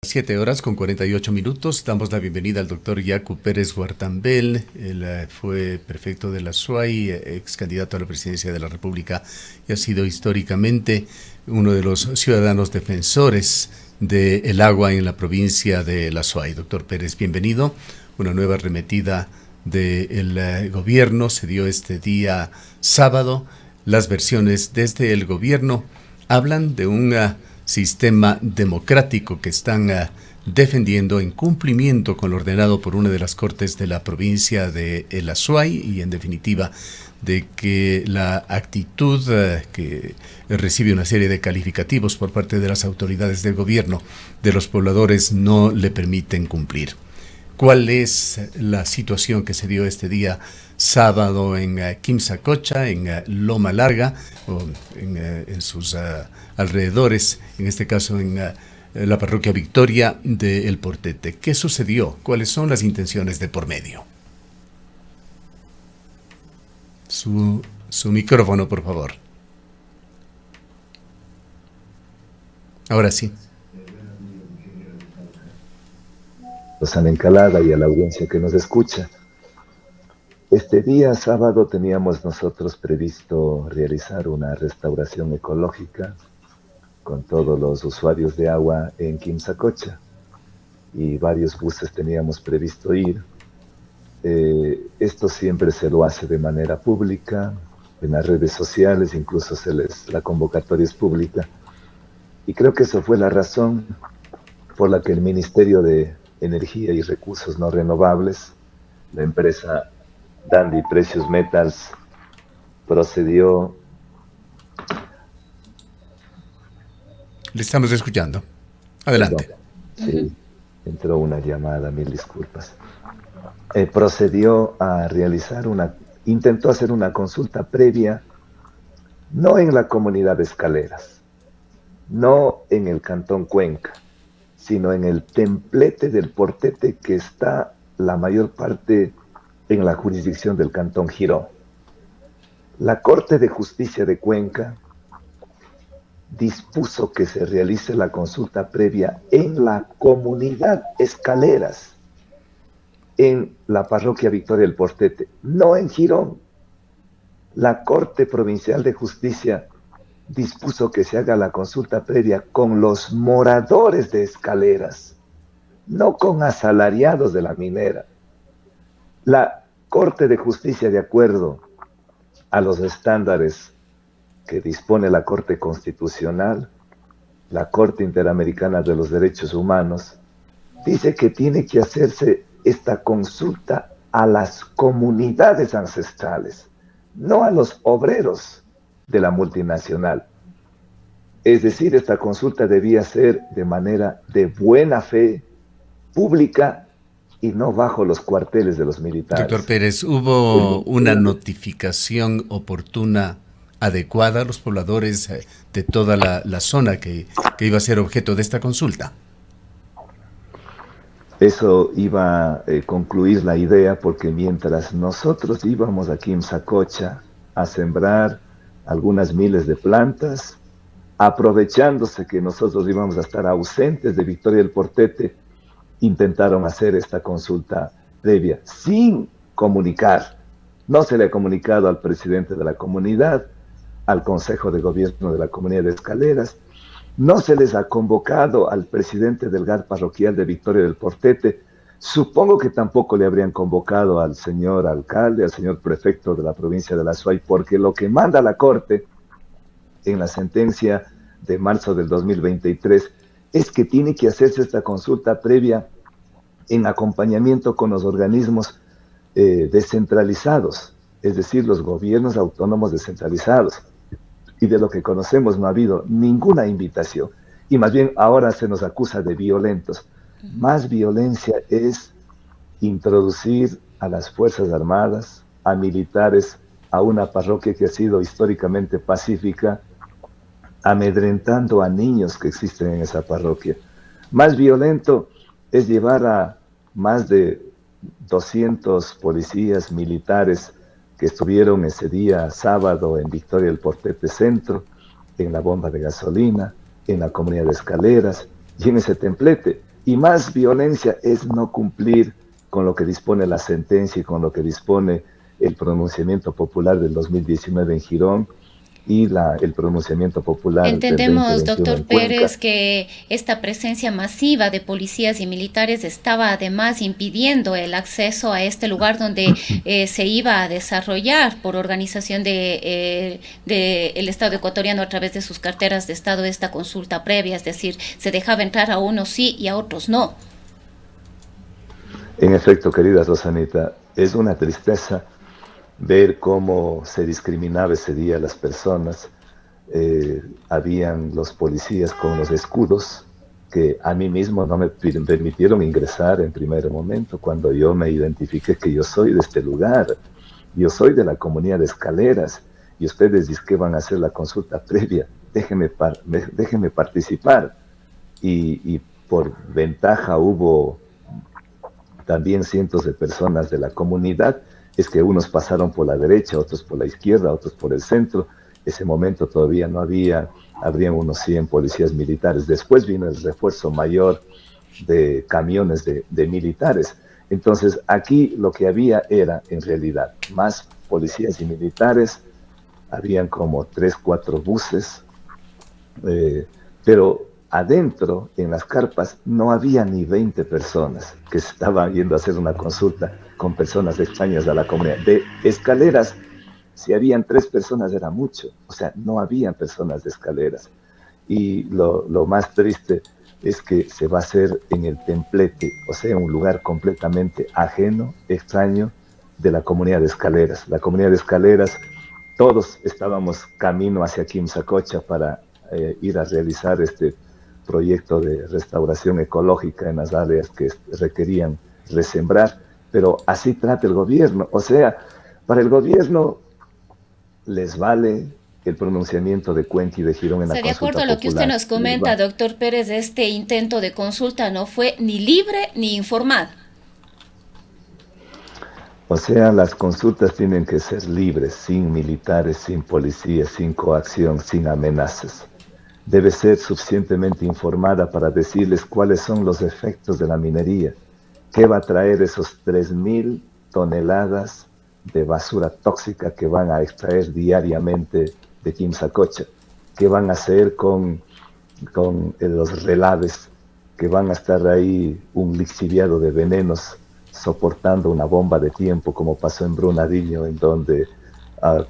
7 horas con 48 minutos. Damos la bienvenida al doctor Yacu Pérez Guartambel. Él fue prefecto de la SUAY, ex candidato a la presidencia de la República y ha sido históricamente uno de los ciudadanos defensores del agua en la provincia de la SUAY. Doctor Pérez, bienvenido. Una nueva arremetida del gobierno se dio este día sábado. Las versiones desde el gobierno hablan de un sistema democrático que están defendiendo en cumplimiento con lo ordenado por una de las cortes de la provincia de El Azuay y en definitiva de que la actitud que recibe una serie de calificativos por parte de las autoridades del gobierno de los pobladores no le permiten cumplir. ¿Cuál es la situación que se dio este día sábado en Quimsacocha, en Loma Larga, o en sus alrededores, en este caso en la parroquia Victoria de El Portete? ¿Qué sucedió? ¿Cuáles son las intenciones de por medio? Su micrófono, por favor. Ahora sí. San Encalada y a la audiencia que nos escucha. Este día sábado teníamos nosotros previsto realizar una restauración ecológica con todos los usuarios de agua en Quimsacocha y varios buses teníamos previsto ir. Esto siempre se lo hace de manera pública, en las redes sociales, incluso la convocatoria es pública, y creo que eso fue la razón por la que el Ministerio de Energía y Recursos No Renovables, la empresa Dandy Precious Metals, procedió. Le estamos escuchando. Adelante. Perdón, sí, entró una llamada, mil disculpas. Procedió a realizar intentó hacer una consulta previa, no en la comunidad de Escaleras, no en el Cantón Cuenca, sino en el templete del Portete, que está la mayor parte en la jurisdicción del Cantón Girón. La Corte de Justicia de Cuenca dispuso que se realice la consulta previa en la comunidad Escaleras, en la parroquia Victoria del Portete, no en Girón. La Corte Provincial de Justicia dispuso que se haga la consulta previa con los moradores de Escaleras, no con asalariados de la minera. La Corte de Justicia, de acuerdo a los estándares que dispone la Corte Constitucional, la Corte Interamericana de los Derechos Humanos, dice que tiene que hacerse esta consulta a las comunidades ancestrales, no a los obreros de la multinacional. Es decir, esta consulta debía ser de manera de buena fe, pública y no bajo los cuarteles de los militares. Doctor Pérez, ¿hubo una notificación oportuna, adecuada a los pobladores de toda la zona que iba a ser objeto de esta consulta? Eso iba a concluir la idea, porque mientras nosotros íbamos aquí en Quimsacocha a sembrar algunas miles de plantas, aprovechándose que nosotros íbamos a estar ausentes de Victoria del Portete, intentaron hacer esta consulta previa sin comunicar. No se le ha comunicado al presidente de la comunidad, al Consejo de Gobierno de la Comunidad de Escaleras, no se les ha convocado al presidente del GAR parroquial de Victoria del Portete. Supongo que tampoco le habrían convocado al señor alcalde, al señor prefecto de la provincia de la SUAY, porque lo que manda la Corte en la sentencia de marzo del 2023 es que tiene que hacerse esta consulta previa en acompañamiento con los organismos descentralizados, es decir, los gobiernos autónomos descentralizados. Y de lo que conocemos no ha habido ninguna invitación. Y más bien ahora se nos acusa de violentos. Más violencia es introducir a las Fuerzas Armadas, a militares, a una parroquia que ha sido históricamente pacífica, amedrentando a niños que existen en esa parroquia. Más violento es llevar a más de 200 policías militares que estuvieron ese día sábado en Victoria del Portete Centro, en la bomba de gasolina, en la comunidad de Escaleras y en ese templete. Y más violencia es no cumplir con lo que dispone la sentencia y con lo que dispone el pronunciamiento popular del 2019 en Girón y el pronunciamiento popular del Entendemos, 2021 doctor en Cuenca. Pérez, que esta presencia masiva de policías y militares estaba además impidiendo el acceso a este lugar donde se iba a desarrollar por organización de el Estado ecuatoriano a través de sus carteras de Estado esta consulta previa, es decir, se dejaba entrar a unos sí y a otros no. En efecto, querida Rosanita, es una tristeza ver cómo se discriminaba ese día a las personas. Habían los policías con los escudos que a mí mismo no me permitieron ingresar en primer momento cuando yo me identifiqué que yo soy de este lugar, yo soy de la comunidad de Escaleras y ustedes dicen que van a hacer la consulta previa, déjenme participar. Y por ventaja hubo también cientos de personas de la comunidad, es que unos pasaron por la derecha, otros por la izquierda, otros por el centro. Ese momento todavía no habrían unos 100 policías militares. Después vino el refuerzo mayor de camiones de militares. Entonces aquí lo que había era en realidad más policías y militares, habían como 3, 4 buses, pero adentro, en las carpas, no había ni 20 personas que estaban yendo a hacer una consulta con personas extrañas a la comunidad. De Escaleras, si habían 3 personas era mucho, o sea, no habían personas de Escaleras. Y lo más triste es que se va a hacer en el templete, o sea, un lugar completamente ajeno, extraño, de la comunidad de Escaleras. La comunidad de Escaleras, todos estábamos camino hacia Quimsacocha para ir a realizar este proyecto de restauración ecológica en las áreas que requerían resembrar, pero así trata el gobierno. O sea, para el gobierno les vale el pronunciamiento de Cuenca y de Girón en O la sea, de consulta acuerdo a lo que usted popular. nos comenta, doctor Pérez, este intento de consulta no fue ni libre ni informado. O sea, las consultas tienen que ser libres, sin militares, sin policías, sin coacción, sin amenazas. Debe ser suficientemente informada para decirles cuáles son los efectos de la minería, qué va a traer esos 3.000 toneladas de basura tóxica que van a extraer diariamente de Quimsacocha, qué van a hacer con los relaves que van a estar ahí un lixiviado de venenos soportando una bomba de tiempo como pasó en Brunadillo, en donde uh,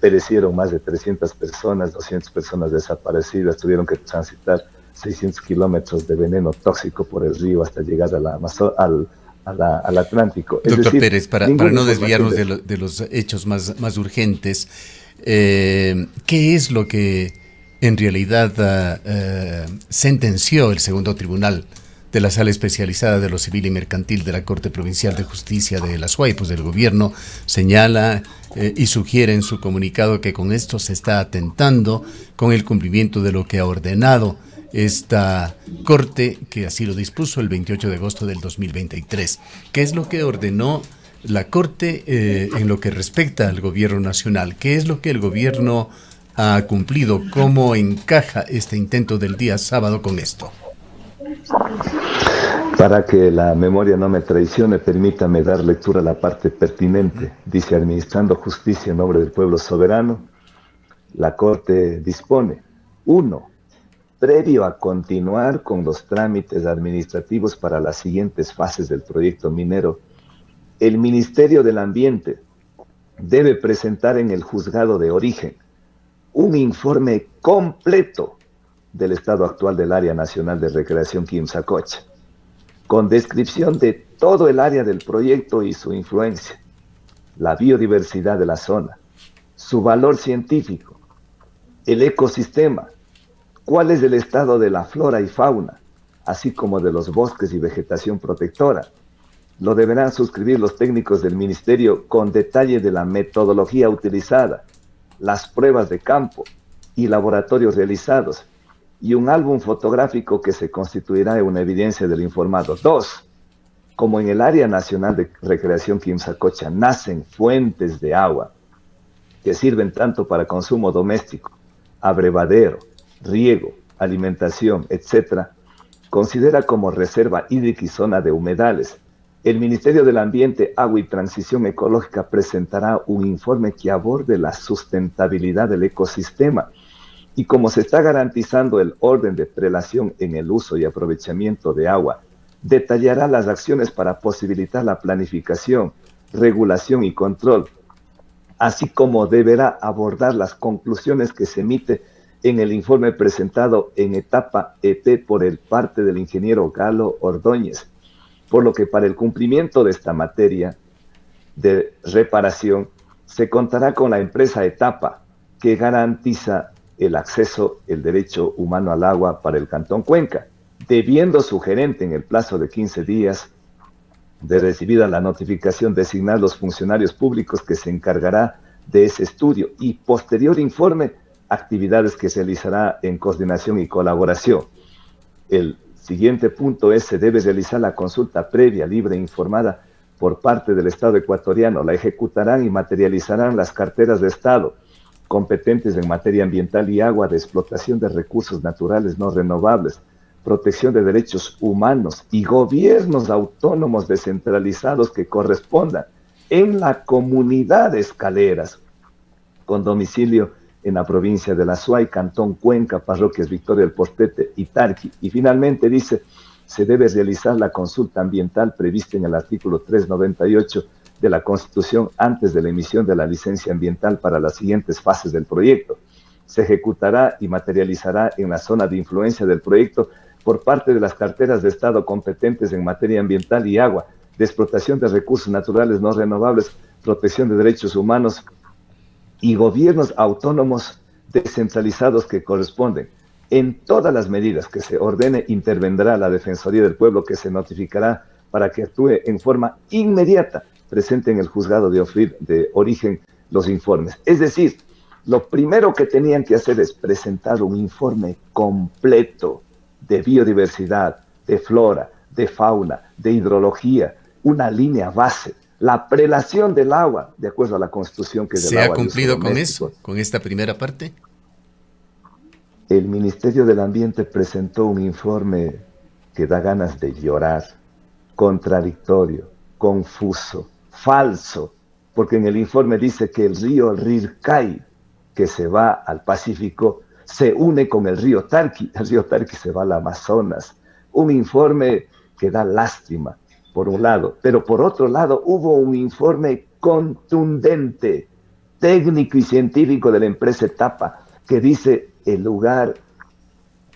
perecieron más de 300 personas, 200 personas desaparecidas, tuvieron que transitar 600 kilómetros de veneno tóxico por el río hasta llegar a al Atlántico. Es Doctor decir, Pérez, para no desviarnos de los hechos más urgentes, ¿qué es lo que en realidad sentenció el segundo tribunal de la Sala Especializada de lo Civil y Mercantil de la Corte Provincial de Justicia de la SUAY? Pues el gobierno señala y sugiere en su comunicado que con esto se está atentando con el cumplimiento de lo que ha ordenado esta Corte, que así lo dispuso el 28 de agosto del 2023. ¿Qué es lo que ordenó la Corte en lo que respecta al gobierno nacional? ¿Qué es lo que el gobierno ha cumplido? ¿Cómo encaja este intento del día sábado con esto? Para que la memoria no me traicione, permítame dar lectura a la parte pertinente. Dice: administrando justicia en nombre del pueblo soberano, la Corte dispone: 1. Previo a continuar con los trámites administrativos para las siguientes fases del proyecto minero, el Ministerio del Ambiente debe presentar en el juzgado de origen un informe completo del estado actual del Área Nacional de Recreación Quimsacocha, con descripción de todo el área del proyecto y su influencia, la biodiversidad de la zona, su valor científico, el ecosistema, cuál es el estado de la flora y fauna, así como de los bosques y vegetación protectora. Lo deberán suscribir los técnicos del ministerio con detalle de la metodología utilizada, las pruebas de campo y laboratorios realizados, y un álbum fotográfico que se constituirá en una evidencia del informado. 2. Como en el Área Nacional de Recreación Quimsacocha nacen fuentes de agua que sirven tanto para consumo doméstico, abrevadero, riego, alimentación, etc., considera como reserva hídrica y zona de humedales. El Ministerio del Ambiente, Agua y Transición Ecológica presentará un informe que aborde la sustentabilidad del ecosistema. Y como se está garantizando el orden de prelación en el uso y aprovechamiento de agua, detallará las acciones para posibilitar la planificación, regulación y control, así como deberá abordar las conclusiones que se emite en el informe presentado en etapa EP por el parte del ingeniero Galo Ordóñez, por lo que para el cumplimiento de esta materia de reparación se contará con la empresa Etapa, que garantiza el acceso, el derecho humano al agua para el Cantón Cuenca, debiendo su gerente en el plazo de 15 días de recibida la notificación designar los funcionarios públicos que se encargará de ese estudio y posterior informe, actividades que se realizará en coordinación y colaboración. El siguiente punto es: se debe realizar la consulta previa, libre e informada por parte del Estado ecuatoriano. La ejecutarán y materializarán las carteras de Estado competentes en materia ambiental y agua, de explotación de recursos naturales no renovables, protección de derechos humanos y gobiernos autónomos descentralizados que correspondan en la comunidad de Escaleras, con domicilio en la provincia de La Suay, Cantón Cuenca, parroquias Victoria del Portete y Tarqui. Y finalmente dice: se debe realizar la consulta ambiental prevista en el artículo 398 de la Constitución antes de la emisión de la licencia ambiental para las siguientes fases del proyecto. Se ejecutará y materializará en la zona de influencia del proyecto por parte de las carteras de Estado competentes en materia ambiental y agua, de explotación de recursos naturales no renovables, protección de derechos humanos y gobiernos autónomos descentralizados que corresponden. En todas las medidas que se ordene, intervendrá la Defensoría del Pueblo, que se notificará para que actúe en forma inmediata, presente en el juzgado de origen los informes. Es decir, lo primero que tenían que hacer es presentar un informe completo de biodiversidad, de flora, de fauna, de hidrología, una línea base, la prelación del agua, de acuerdo a la Constitución, que es del agua. ¿Se ha cumplido con eso, con esta primera parte? El Ministerio del Ambiente presentó un informe que da ganas de llorar, contradictorio, confuso, falso, porque en el informe dice que el río Rircay, que se va al Pacífico, se une con el río Tarqui se va al Amazonas. Un informe que da lástima, por un lado, pero por otro lado hubo un informe contundente, técnico y científico de la empresa Etapa, que dice: el lugar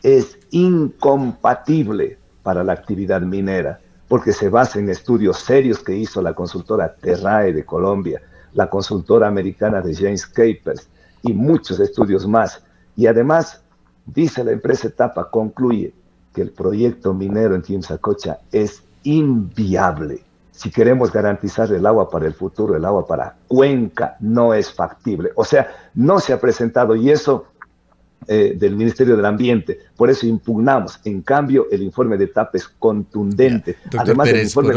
es incompatible para la actividad minera, porque se basa en estudios serios que hizo la consultora Terrae de Colombia, la consultora americana de James Capers y muchos estudios más. Y además, dice la empresa Etapa, concluye que el proyecto minero en Quimsacocha es inviable. Si queremos garantizar el agua para el futuro, el agua para Cuenca, no es factible. O sea, no se ha presentado, y eso del Ministerio del Ambiente. Por eso impugnamos. En cambio, el informe de Etapa es contundente. Doctor Además, Pérez, el informe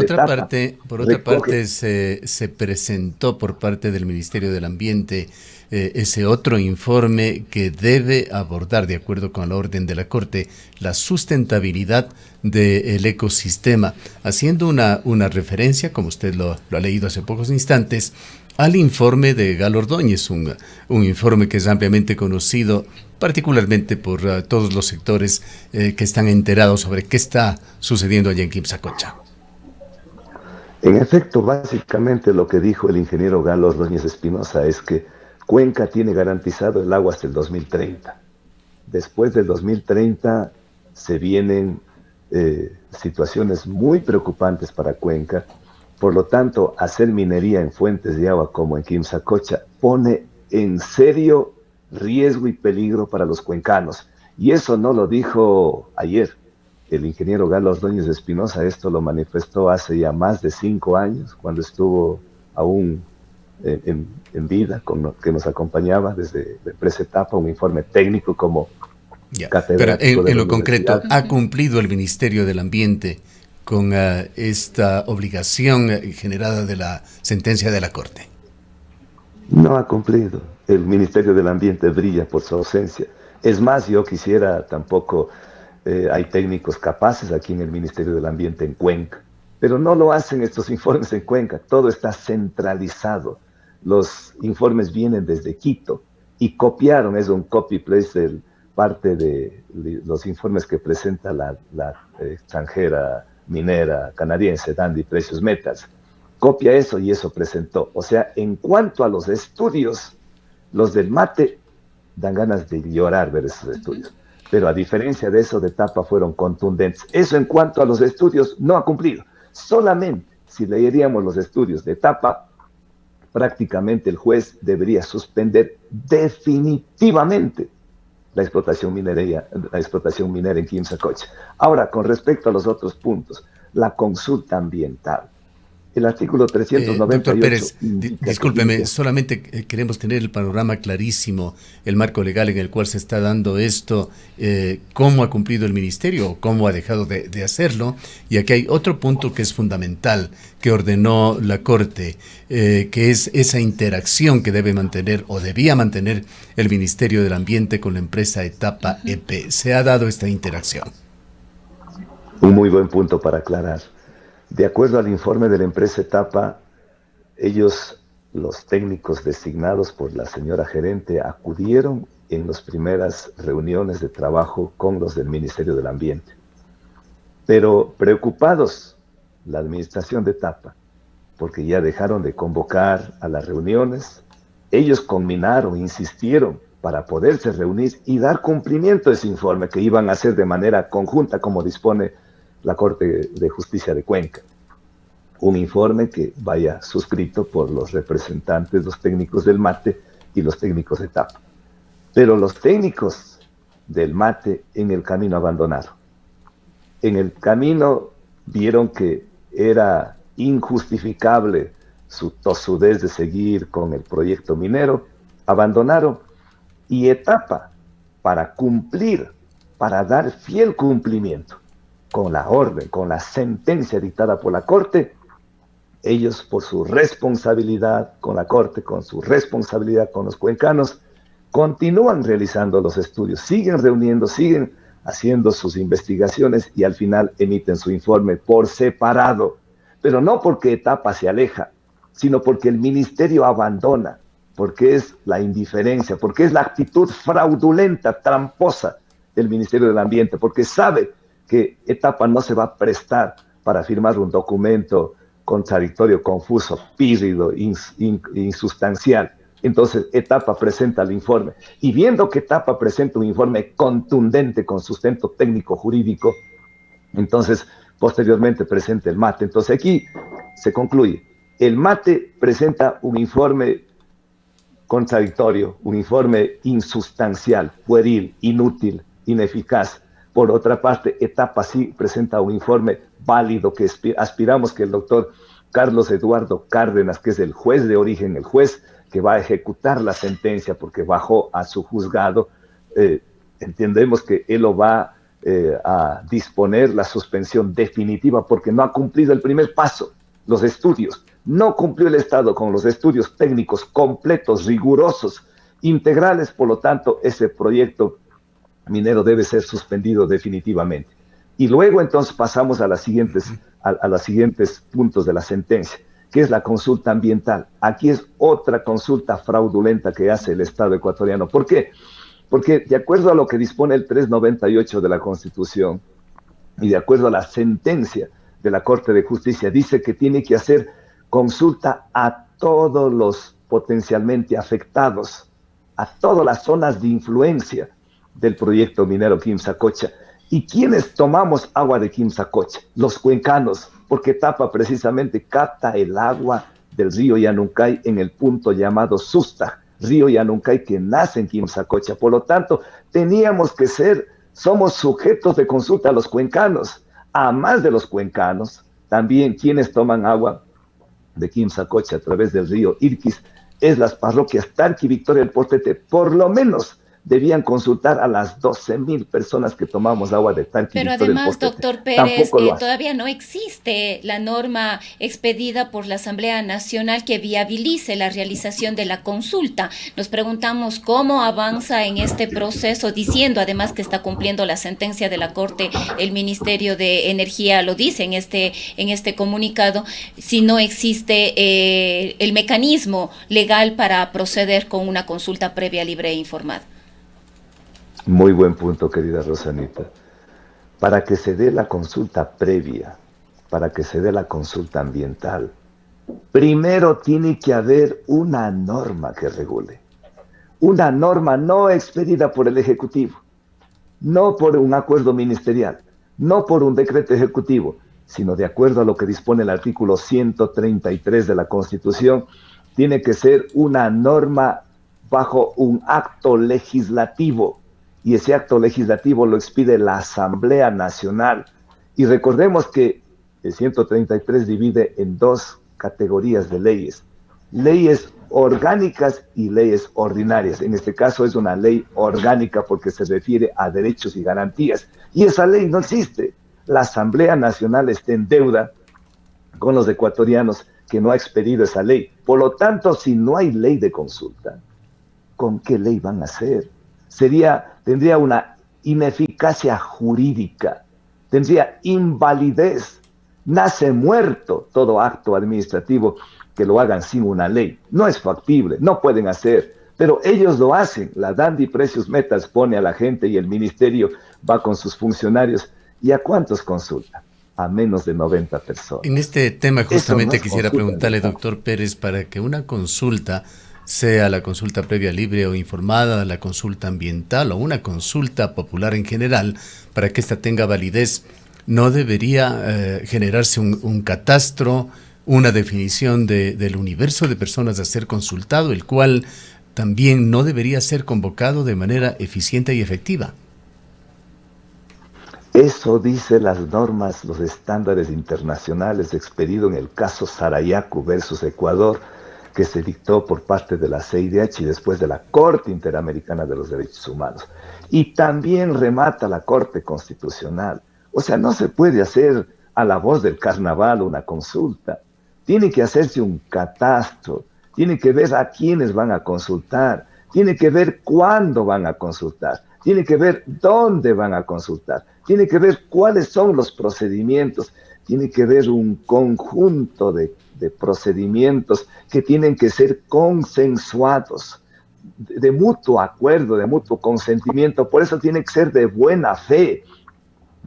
por otra parte se presentó por parte del Ministerio del Ambiente ese otro informe que debe abordar, de acuerdo con la orden de la Corte, la sustentabilidad del ecosistema, haciendo una referencia, como usted lo ha leído hace pocos instantes, al informe de Galo Ordóñez, un informe que es ampliamente conocido, particularmente por todos los sectores que están enterados sobre qué está sucediendo allá en Quimsacocha. En efecto, básicamente lo que dijo el ingeniero Galo Ordóñez Espinosa es que Cuenca tiene garantizado el agua hasta el 2030. Después del 2030 se vienen situaciones muy preocupantes para Cuenca. Por lo tanto, hacer minería en fuentes de agua como en Quimsacocha pone en serio riesgo y peligro para los cuencanos. Y eso no lo dijo ayer. El ingeniero Galo Ordóñez Espinosa esto lo manifestó hace ya más de 5 años, cuando estuvo aún en vida, que nos acompañaba desde la empresa Etapa, un informe técnico como catedrático. Pero en lo concreto, ¿ha cumplido el Ministerio del Ambiente con esta obligación generada de la sentencia de la Corte? No ha cumplido. El Ministerio del Ambiente brilla por su ausencia. Es más, yo quisiera tampoco hay técnicos capaces aquí en el Ministerio del Ambiente en Cuenca, pero no lo hacen estos informes en Cuenca, todo está centralizado. Los informes vienen desde Quito y copiaron, es un copy-paste de parte de los informes que presenta la extranjera minera canadiense, Dundee Precious Metals. Copia eso y eso presentó. O sea, en cuanto a los estudios, los del MATE dan ganas de llorar ver esos estudios. Pero a diferencia de eso, de Tapa fueron contundentes. Eso en cuanto a los estudios no ha cumplido. Solamente si leeríamos los estudios de Tapa, prácticamente el juez debería suspender definitivamente la explotación minera en Quimsacocha. Ahora, con respecto a los otros puntos, la consulta ambiental. El artículo 398... Doctor Pérez, discúlpeme, solamente queremos tener el panorama clarísimo, el marco legal en el cual se está dando esto, cómo ha cumplido el ministerio o cómo ha dejado de hacerlo. Y aquí hay otro punto que es fundamental, que ordenó la Corte, que es esa interacción que debe mantener o debía mantener el Ministerio del Ambiente con la empresa Etapa EP. ¿Se ha dado esta interacción? Un muy buen punto para aclarar. De acuerdo al informe de la empresa Etapa, ellos, los técnicos designados por la señora gerente, acudieron en las primeras reuniones de trabajo con los del Ministerio del Ambiente. Pero preocupados, la administración de Etapa, porque ya dejaron de convocar a las reuniones, ellos conminaron, insistieron para poderse reunir y dar cumplimiento a ese informe que iban a hacer de manera conjunta, como dispone la Corte de Justicia de Cuenca. Un informe que vaya suscrito por los representantes, los técnicos del MATE y los técnicos de Etapa. Pero los técnicos del MATE en el camino abandonaron. En el camino vieron que era injustificable su tosudez de seguir con el proyecto minero, abandonaron, y Etapa, para cumplir, para dar fiel cumplimiento con la orden, con la sentencia dictada por la Corte, ellos por su responsabilidad con la Corte, con su responsabilidad con los cuencanos, continúan realizando los estudios, siguen reuniendo, siguen haciendo sus investigaciones y al final emiten su informe por separado. Pero no porque Etapa se aleja, sino porque el ministerio abandona, porque es la indiferencia, porque es la actitud fraudulenta, tramposa del Ministerio del Ambiente, porque sabe que Etapa no se va a prestar para firmar un documento contradictorio, confuso, pírrido, insustancial. Entonces Etapa presenta el informe, y viendo que Etapa presenta un informe contundente con sustento técnico jurídico, entonces posteriormente presenta el MATE. Entonces aquí se concluye, el MATE presenta un informe contradictorio, un informe insustancial, pueril, inútil, ineficaz. Por otra parte, Etapa sí presenta un informe válido que aspiramos que el doctor Carlos Eduardo Cárdenas, que es el juez de origen, el juez que va a ejecutar la sentencia porque bajó a su juzgado, entendemos que él lo va a disponer la suspensión definitiva porque no ha cumplido el primer paso, los estudios. No cumplió el Estado con los estudios técnicos completos, rigurosos, integrales, por lo tanto, ese proyecto minero debe ser suspendido definitivamente. Y luego entonces pasamos a los siguientes puntos de la sentencia, que es la consulta ambiental. Aquí es otra consulta fraudulenta que hace el Estado ecuatoriano. ¿Por qué? Porque de acuerdo a lo que dispone el 398 de la Constitución y de acuerdo a la sentencia de la Corte de Justicia, dice que tiene que hacer consulta a todos los potencialmente afectados, a todas las zonas de influencia del proyecto minero Quimsacocha. ¿Y quiénes tomamos agua de Quimsacocha? Los cuencanos, porque Etapa precisamente capta el agua del río Yanuncay en el punto llamado Susta, río Yanuncay que nace en Quimsacocha. Por lo tanto, somos sujetos de consulta a los cuencanos. A más de los cuencanos, también quienes toman agua de Quimsacocha a través del río Irquis es las parroquias Tarqui y Victoria del Portete, por lo menos debían consultar a las 12.000 personas que tomamos agua de tanque. Pero además, doctor Pérez, todavía no existe la norma expedida por la Asamblea Nacional que viabilice la realización de la consulta. Nos preguntamos cómo avanza en este proceso, diciendo además que está cumpliendo la sentencia de la Corte. El Ministerio de Energía lo dice en este comunicado, si no existe el mecanismo legal para proceder con una consulta previa, libre e informada. Muy buen punto, querida Rosanita. Para que se dé la consulta previa, para que se dé la consulta ambiental, primero tiene que haber una norma que regule. Una norma no expedida por el Ejecutivo, no por un acuerdo ministerial, no por un decreto ejecutivo, sino de acuerdo a lo que dispone el artículo 133 de la Constitución, tiene que ser una norma bajo un acto legislativo. Y ese acto legislativo lo expide la Asamblea Nacional. Y recordemos que el 133 divide en dos categorías de leyes: leyes orgánicas y leyes ordinarias. En este caso es una ley orgánica porque se refiere a derechos y garantías. Y esa ley no existe. La Asamblea Nacional está en deuda con los ecuatorianos que no ha expedido esa ley. Por lo tanto, si no hay ley de consulta, ¿con qué ley van a hacer? Tendría una ineficacia jurídica, tendría invalidez, nace muerto todo acto administrativo que lo hagan sin una ley. No es factible, no pueden hacer, pero ellos lo hacen. La Dandy Precious Metals pone a la gente y el ministerio va con sus funcionarios. ¿Y a cuántos consultan? A menos de 90 personas. En este tema justamente quisiera preguntarle, doctor Pérez, para que una consulta sea la consulta previa libre o informada, la consulta ambiental o una consulta popular en general, para que ésta tenga validez, ¿no debería generarse un catastro, una definición del universo de personas a ser consultado, el cual también no debería ser convocado de manera eficiente y efectiva? Eso dice las normas, los estándares internacionales expedido en el caso Sarayaku versus Ecuador, que se dictó por parte de la CIDH y después de la Corte Interamericana de los Derechos Humanos. Y también remata la Corte Constitucional. O sea, no se puede hacer a la voz del carnaval una consulta. Tiene que hacerse un catastro, tiene que ver a quiénes van a consultar, tiene que ver cuándo van a consultar, tiene que ver dónde van a consultar, tiene que ver cuáles son los procedimientos, tiene que ver un conjunto de procedimientos que tienen que ser consensuados, de mutuo acuerdo, de mutuo consentimiento. Por eso tiene que ser de buena fe,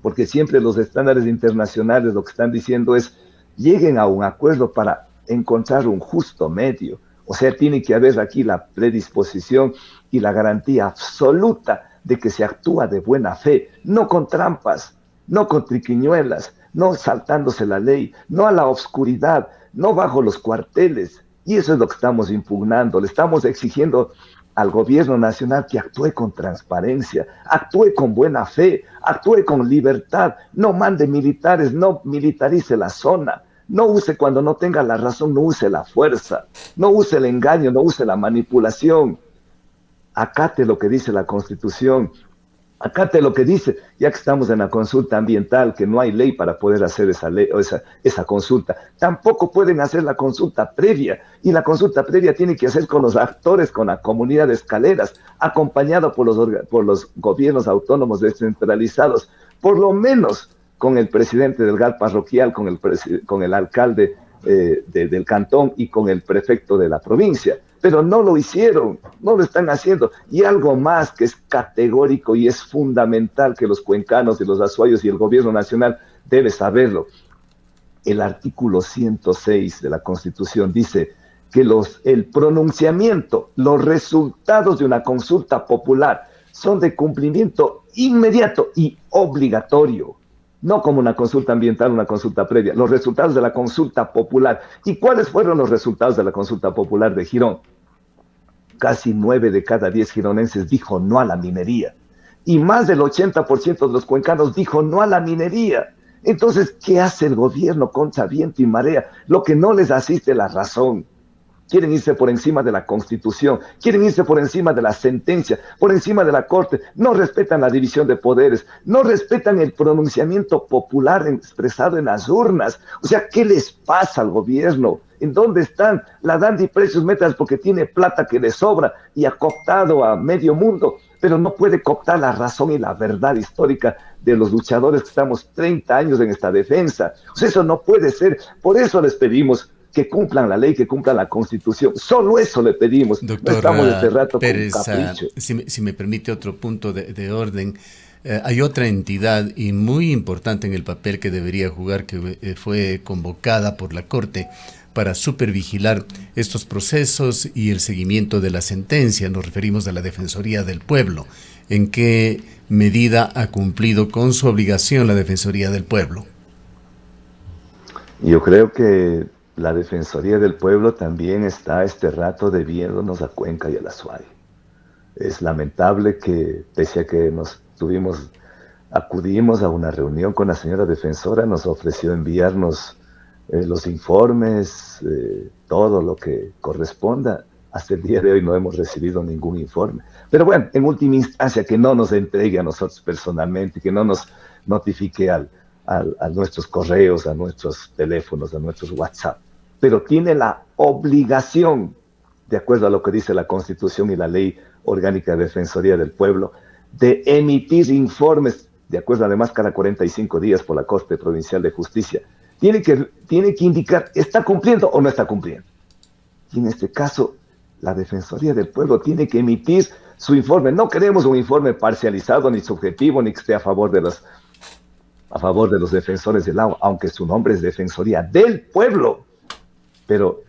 porque siempre los estándares internacionales lo que están diciendo es: lleguen a un acuerdo para encontrar un justo medio. O sea, tiene que haber aquí la predisposición y la garantía absoluta de que se actúa de buena fe, no con trampas, no con triquiñuelas, no saltándose la ley, no a la oscuridad, no bajo los cuarteles. Y eso es lo que estamos impugnando. Le estamos exigiendo al gobierno nacional que actúe con transparencia, actúe con buena fe, actúe con libertad, no mande militares, no militarice la zona, no use cuando no tenga la razón, no use la fuerza, no use el engaño, no use la manipulación. Acate lo que dice la Constitución, acate lo que dice, ya que estamos en la consulta ambiental, que no hay ley para poder hacer esa consulta. Tampoco pueden hacer la consulta previa, y la consulta previa tiene que hacer con los actores, con la comunidad de escaleras, acompañado por los gobiernos autónomos descentralizados, por lo menos con el presidente del GAL parroquial, con el alcalde del cantón y con el prefecto de la provincia. Pero no lo hicieron, no lo están haciendo. Y algo más que es categórico y es fundamental que los cuencanos y los azuayos y el gobierno nacional debe saberlo. El artículo 106 de la Constitución dice que el pronunciamiento, los resultados de una consulta popular son de cumplimiento inmediato y obligatorio. No como una consulta ambiental, una consulta previa. Los resultados de la consulta popular. ¿Y cuáles fueron los resultados de la consulta popular de Girón? Casi 9 de cada 10 gironenses dijo no a la minería. Y más del 80% de los cuencanos dijo no a la minería. Entonces, ¿qué hace el gobierno contra viento y marea? Lo que no les asiste la razón. quieren irse por encima de la Constitución, quieren irse por encima de la sentencia, por encima de la Corte, no respetan la división de poderes, no respetan el pronunciamiento popular expresado en las urnas. O sea, ¿qué les pasa al gobierno? ¿En dónde están? La Dandy Precious Metals porque tiene plata que le sobra y ha cooptado a medio mundo, pero no puede cooptar la razón y la verdad histórica de los luchadores que estamos 30 años en esta defensa. O sea, eso no puede ser. Por eso les pedimos que cumplan la ley, que cumplan la Constitución. Solo eso le pedimos. Doctor, no estamos este rato Pérez, con capricho. si me permite otro punto de orden, hay otra entidad y muy importante en el papel que debería jugar, que fue convocada por la Corte para supervigilar estos procesos y el seguimiento de la sentencia. Nos referimos a la Defensoría del Pueblo. ¿En qué medida ha cumplido con su obligación la Defensoría del Pueblo? Yo creo que la Defensoría del Pueblo también está este rato debiéndonos a Cuenca y a la SUAY. Es lamentable que, pese a que acudimos a una reunión con la señora defensora, nos ofreció enviarnos los informes, todo lo que corresponda. Hasta el día de hoy no hemos recibido ningún informe. Pero bueno, en última instancia, que no nos entregue a nosotros personalmente, que no nos notifique a nuestros correos, a nuestros teléfonos, a nuestros WhatsApp. Pero tiene la obligación, de acuerdo a lo que dice la Constitución y la Ley Orgánica de Defensoría del Pueblo, de emitir informes, de acuerdo además cada 45 días por la Corte Provincial de Justicia. Tiene que indicar, ¿está cumpliendo o no está cumpliendo? Y en este caso, la Defensoría del Pueblo tiene que emitir su informe. No queremos un informe parcializado, ni subjetivo, ni que esté a favor de los defensores del agua, aunque su nombre es Defensoría del Pueblo. Pero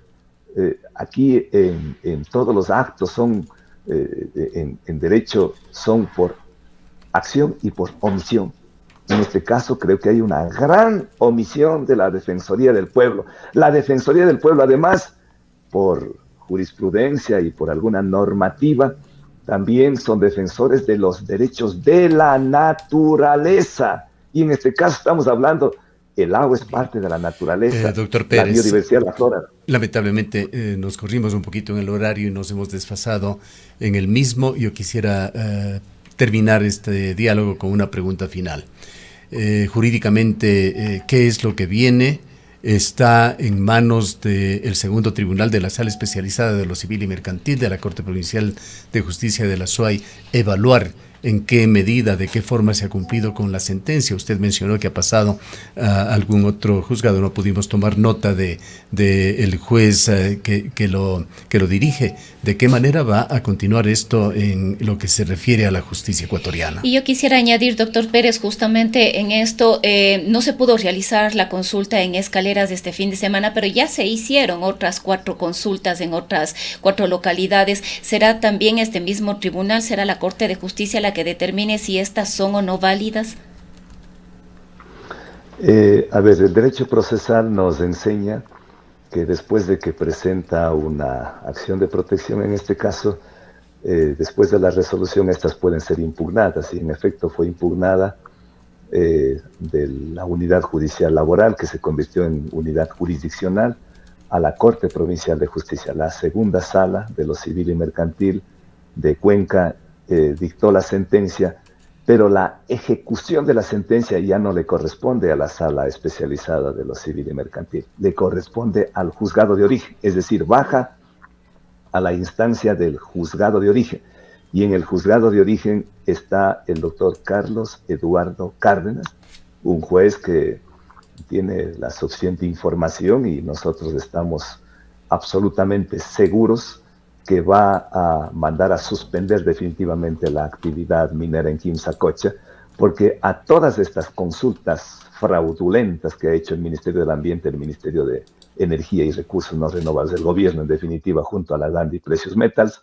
aquí en todos los actos son, en derecho, son por acción y por omisión. En este caso creo que hay una gran omisión de la Defensoría del Pueblo. La Defensoría del Pueblo, además, por jurisprudencia y por alguna normativa, también son defensores de los derechos de la naturaleza. Y en este caso estamos hablando, el agua es parte de la naturaleza, doctor Pérez, la biodiversidad, la flora. Lamentablemente nos corrimos un poquito en el horario y nos hemos desfasado en el mismo. Yo quisiera terminar este diálogo con una pregunta final. Jurídicamente, ¿qué es lo que viene? Está en manos del segundo tribunal de la Sala Especializada de lo Civil y Mercantil de la Corte Provincial de Justicia de la SUAY evaluar en qué medida, de qué forma se ha cumplido con la sentencia. Usted mencionó que ha pasado a algún otro juzgado, no pudimos tomar nota de el juez que lo dirige. ¿De qué manera va a continuar esto en lo que se refiere a la justicia ecuatoriana? Y yo quisiera añadir, doctor Pérez, justamente en esto, no se pudo realizar la consulta en Escaleras este fin de semana, pero ya se hicieron otras 4 consultas en otras 4 localidades. ¿Será también este mismo tribunal, será la Corte de Justicia la que determine si estas son o no válidas? A ver, el derecho procesal nos enseña que después de que presenta una acción de protección, en este caso, después de la resolución, estas pueden ser impugnadas, y en efecto fue impugnada de la unidad judicial laboral, que se convirtió en unidad jurisdiccional, a la Corte Provincial de Justicia. La segunda sala de lo civil y mercantil de Cuenca dictó la sentencia, pero la ejecución de la sentencia ya no le corresponde a la sala especializada de lo civil y mercantil, le corresponde al juzgado de origen, es decir, baja a la instancia del juzgado de origen. Y en el juzgado de origen está el doctor Carlos Eduardo Cárdenas, un juez que tiene la suficiente información y nosotros estamos absolutamente seguros que va a mandar a suspender definitivamente la actividad minera en Quimsacocha, porque a todas estas consultas fraudulentas que ha hecho el Ministerio del Ambiente, el Ministerio de Energía y Recursos No Renovables del Gobierno, en definitiva, junto a la Dandy Precious Metals,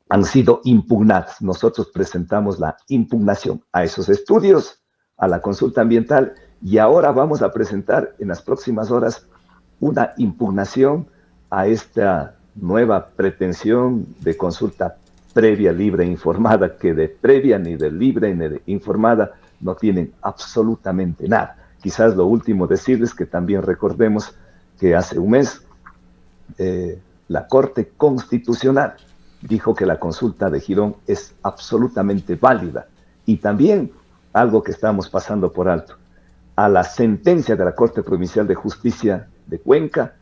han sido impugnadas. Nosotros presentamos la impugnación a esos estudios, a la consulta ambiental, y ahora vamos a presentar en las próximas horas una impugnación a esta nueva pretensión de consulta previa, libre e informada, que de previa, ni de libre, ni de informada no tienen absolutamente nada. Quizás lo último decirles que también recordemos que hace un mes la Corte Constitucional dijo que la consulta de Girón es absolutamente válida. Y también, algo que estamos pasando por alto, a la sentencia de la Corte Provincial de Justicia de Cuenca,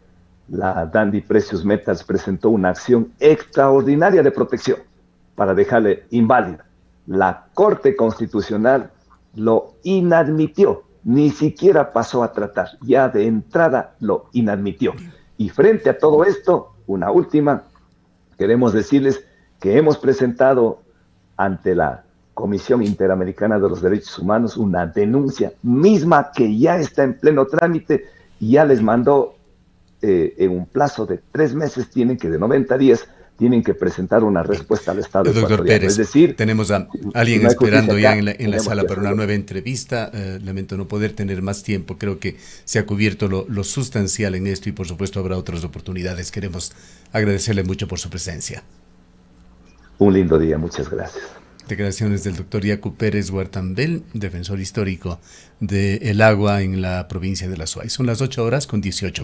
la Dandy Precious Metals presentó una acción extraordinaria de protección para dejarle inválida. La Corte Constitucional lo inadmitió, ni siquiera pasó a tratar, ya de entrada lo inadmitió. Y frente a todo esto, una última, queremos decirles que hemos presentado ante la Comisión Interamericana de los Derechos Humanos una denuncia misma que ya está en pleno trámite y ya les mandó en un plazo de 3 meses, de 90 días, tienen que presentar una respuesta al Estado Doctor ecuatoriano. Pérez, Es decir, tenemos a alguien si no hay esperando justicia ya acá, en la sala para una hacerlo. nueva entrevista. Lamento no poder tener más tiempo. Creo que se ha cubierto lo sustancial en esto y por supuesto habrá otras oportunidades. Queremos agradecerle mucho por su presencia. Un lindo día, muchas gracias. Declaraciones del doctor Yacu Pérez Huartambel, defensor histórico del agua en la provincia de La Suay. Son las 8:18.